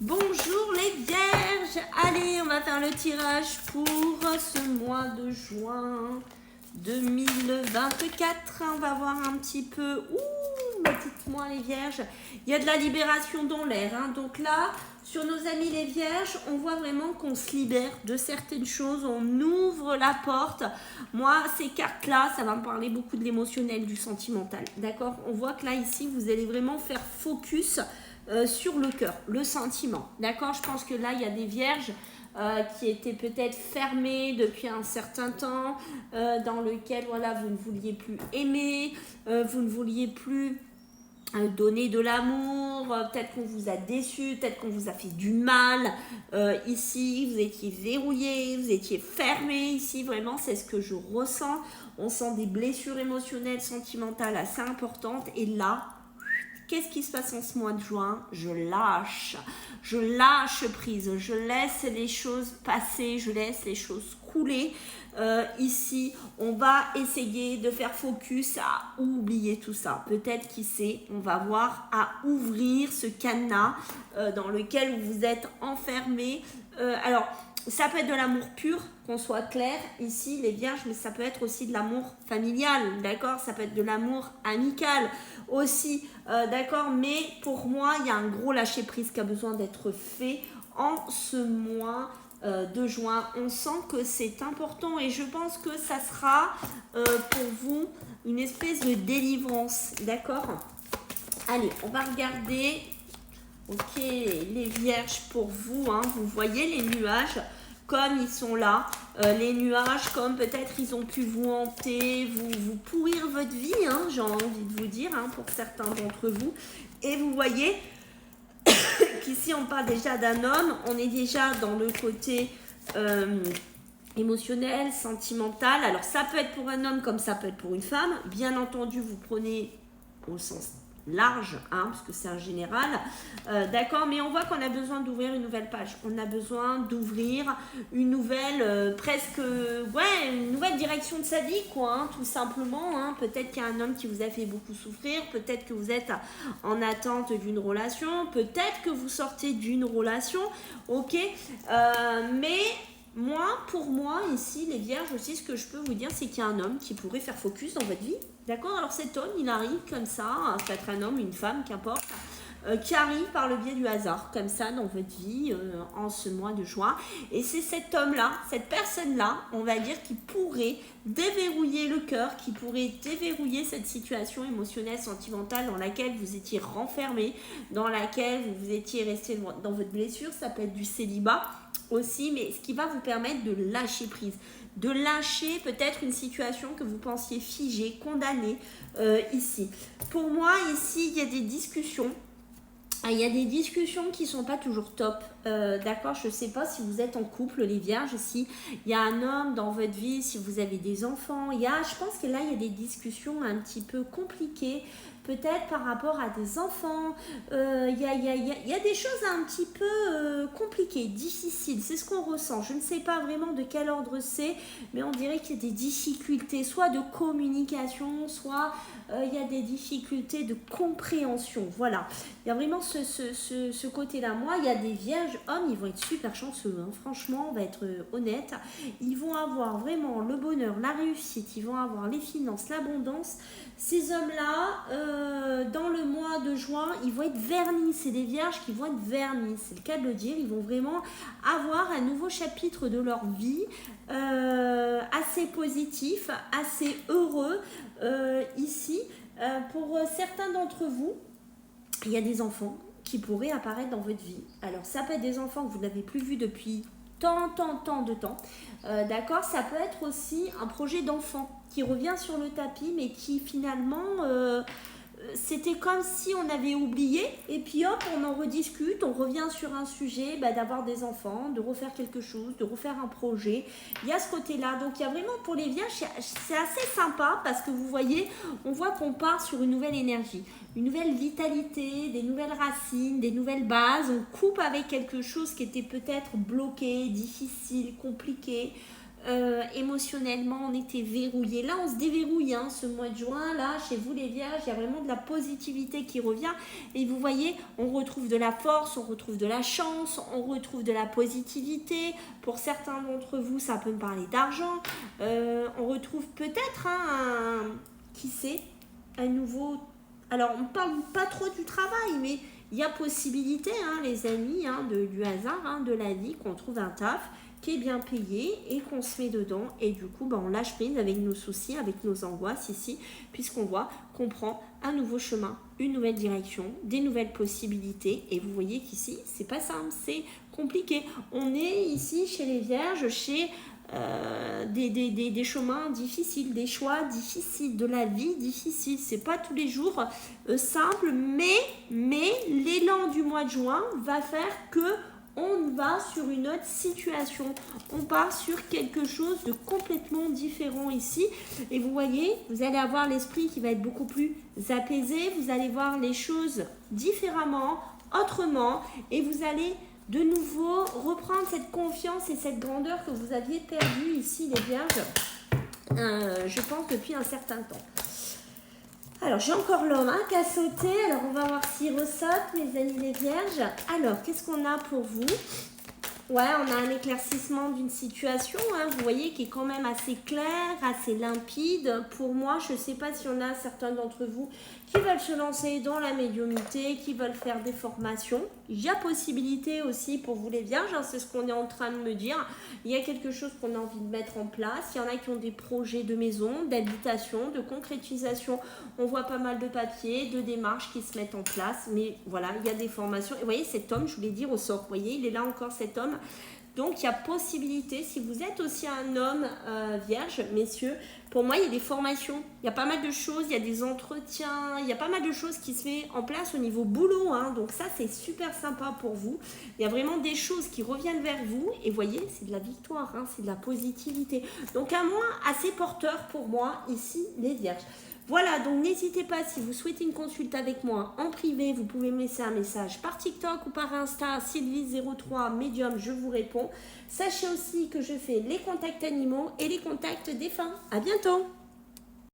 Bonjour les vierges, allez on va faire le tirage pour ce mois de juin 2024. On va voir un petit peu, dites-moi les vierges, il y a de la libération dans l'air, hein. Donc là, sur nos amis les vierges, on voit vraiment qu'on se libère de certaines choses, on ouvre la porte. Moi, ces cartes-là, ça va me parler beaucoup de l'émotionnel, du sentimental, d'accord? On voit que là, ici, vous allez vraiment faire focus sur le cœur, le sentiment, d'accord? Je pense que là, il y a des vierges qui étaient peut-être fermées depuis un certain temps, dans lequel, voilà, vous ne vouliez plus aimer, vous ne vouliez plus donner de l'amour, peut-être qu'on vous a déçu, peut-être qu'on vous a fait du mal, ici vous étiez verrouillé, vous étiez fermé, ici vraiment c'est ce que je ressens, on sent des blessures émotionnelles, sentimentales assez importantes, et là, qu'est-ce qui se passe en ce mois de juin? Je lâche prise, je laisse les choses passer, je laisse les choses couler. Ici, on va essayer de faire focus à oublier tout ça. Peut-être, qui sait, on va voir à ouvrir ce cadenas dans lequel vous vous êtes enfermé. Alors, ça peut être de l'amour pur, qu'on soit clair, ici, les vierges, mais ça peut être aussi de l'amour familial, d'accord? Ça peut être de l'amour amical aussi, d'accord? Mais pour moi, il y a un gros lâcher-prise qui a besoin d'être fait en ce mois de juin. On sent que c'est important et je pense que ça sera pour vous une espèce de délivrance, d'accord? Allez, on va regarder. Ok, les vierges pour vous, hein, vous voyez les nuages comme ils sont là, les nuages comme peut-être ils ont pu vous hanter, vous pourrir votre vie, hein, j'ai envie de vous dire, hein, pour certains d'entre vous. Et vous voyez qu'ici on parle déjà d'un homme, on est déjà dans le côté émotionnel, sentimental. Alors ça peut être pour un homme comme ça peut être pour une femme. Bien entendu, vous prenez au sens large, hein, parce que c'est un général, d'accord, mais on voit qu'on a besoin d'ouvrir une nouvelle page, on a besoin d'ouvrir une nouvelle, une nouvelle direction de sa vie, quoi, hein, tout simplement, hein. Peut-être qu'il y a un homme qui vous a fait beaucoup souffrir, peut-être que vous êtes en attente d'une relation, peut-être que vous sortez d'une relation, ok, mais pour moi, ici, les vierges aussi, ce que je peux vous dire, c'est qu'il y a un homme qui pourrait faire focus dans votre vie. D'accord? Alors cet homme, il arrive comme ça, peut-être un homme, une femme, qu'importe, qui arrive par le biais du hasard, comme ça, dans votre vie, en ce mois de juin. Et c'est cet homme-là, cette personne-là, on va dire, qui pourrait déverrouiller le cœur, qui pourrait déverrouiller cette situation émotionnelle, sentimentale dans laquelle vous étiez renfermé, dans laquelle vous étiez resté dans votre blessure. Ça peut être du célibat aussi, mais ce qui va vous permettre de lâcher prise, de lâcher peut-être une situation que vous pensiez figée, condamnée, ici. Pour moi, ici, il y a des discussions. Il y a des discussions qui ne sont pas toujours top, d'accord? Je ne sais pas si vous êtes en couple, les vierges, si il y a un homme dans votre vie, si vous avez des enfants. Je pense que là, il y a des discussions un petit peu compliquées, peut-être par rapport à des enfants. Il y a des choses un petit peu compliquées, difficiles, c'est ce qu'on ressent. Je ne sais pas vraiment de quel ordre c'est, mais on dirait qu'il y a des difficultés, soit de communication, soit il y a des difficultés de compréhension. Voilà, il y a vraiment ce côté-là. Moi, il y a des vierges hommes, ils vont être super chanceux, hein. Franchement, on va être honnête. Ils vont avoir vraiment le bonheur, la réussite, ils vont avoir les finances, l'abondance. Ces hommes-là, dans le mois de juin, ils vont être vernis. C'est des vierges qui vont être vernis, c'est le cas de le dire. Ils vont vraiment avoir un nouveau chapitre de leur vie, assez positif, assez heureux, ici. Pour certains d'entre vous, il y a des enfants qui pourraient apparaître dans votre vie. Alors, ça peut être des enfants que vous n'avez plus vus depuis tant de temps. D'accord? Ça peut être aussi un projet d'enfant qui revient sur le tapis, mais qui finalement, c'était comme si on avait oublié. Et puis hop, on en rediscute, on revient sur un sujet, d'avoir des enfants, de refaire quelque chose, de refaire un projet. Il y a ce côté-là. Donc, il y a vraiment pour les vierges, c'est assez sympa parce que vous voyez, on voit qu'on part sur une nouvelle énergie, une nouvelle vitalité, des nouvelles racines, des nouvelles bases. On coupe avec quelque chose qui était peut-être bloqué, difficile, compliqué. émotionnellement on était verrouillé. Là on se déverrouille hein, ce mois de juin. Là chez vous les vierges, il y a vraiment de la positivité qui revient. Et vous voyez, on retrouve de la force, on retrouve de la chance, on retrouve de la positivité. Pour certains d'entre vous, ça peut me parler d'argent. On retrouve peut-être qui sait, un nouveau... Alors on parle pas trop du travail, mais il y a possibilité, hein, les amis, hein, du hasard, hein, de la vie, qu'on trouve un taf qui est bien payé et qu'on se met dedans. Et du coup, on lâche prise avec nos soucis, avec nos angoisses ici, puisqu'on voit qu'on prend un nouveau chemin, une nouvelle direction, des nouvelles possibilités. Et vous voyez qu'ici, c'est pas simple, c'est compliqué. On est ici chez les vierges, chez des chemins difficiles, des choix difficiles, de la vie difficile. C'est pas tous les jours simple, mais l'élan du mois de juin va faire que on va sur une autre situation. On part sur quelque chose de complètement différent ici. Et vous voyez, vous allez avoir l'esprit qui va être beaucoup plus apaisé. Vous allez voir les choses différemment, autrement. Et vous allez de nouveau reprendre cette confiance et cette grandeur que vous aviez perdue ici, les vierges, je pense depuis un certain temps. Alors, j'ai encore l'homme qui a sauté. Alors, on va voir s'il ressaute, mes amis les vierges. Alors, qu'est-ce qu'on a pour vous? Ouais, on a un éclaircissement d'une situation, hein, vous voyez, qui est quand même assez clair, assez limpide. Pour moi, je ne sais pas si on a certains d'entre vous qui veulent se lancer dans la médiumnité, qui veulent faire des formations. Il y a possibilité aussi pour vous les vierges, hein, c'est ce qu'on est en train de me dire. Il y a quelque chose qu'on a envie de mettre en place. Il y en a qui ont des projets de maison, d'habitation, de concrétisation. On voit pas mal de papiers, de démarches qui se mettent en place. Mais voilà, il y a des formations. Et vous voyez, cet homme, je voulais dire au sort, vous voyez, il est là encore cet homme. Donc il y a possibilité, si vous êtes aussi un homme vierge, messieurs, pour moi il y a des formations, il y a pas mal de choses, il y a des entretiens, il y a pas mal de choses qui se mettent en place au niveau boulot, hein, donc ça c'est super sympa pour vous. Il y a vraiment des choses qui reviennent vers vous et vous voyez, c'est de la victoire, hein, c'est de la positivité. Donc un mois assez porteur pour moi ici les vierges. Voilà, donc n'hésitez pas, si vous souhaitez une consulte avec moi en privé, vous pouvez me laisser un message par TikTok ou par Insta, Sylvie03 Medium, je vous réponds. Sachez aussi que je fais les contacts animaux et les contacts défunts. À bientôt!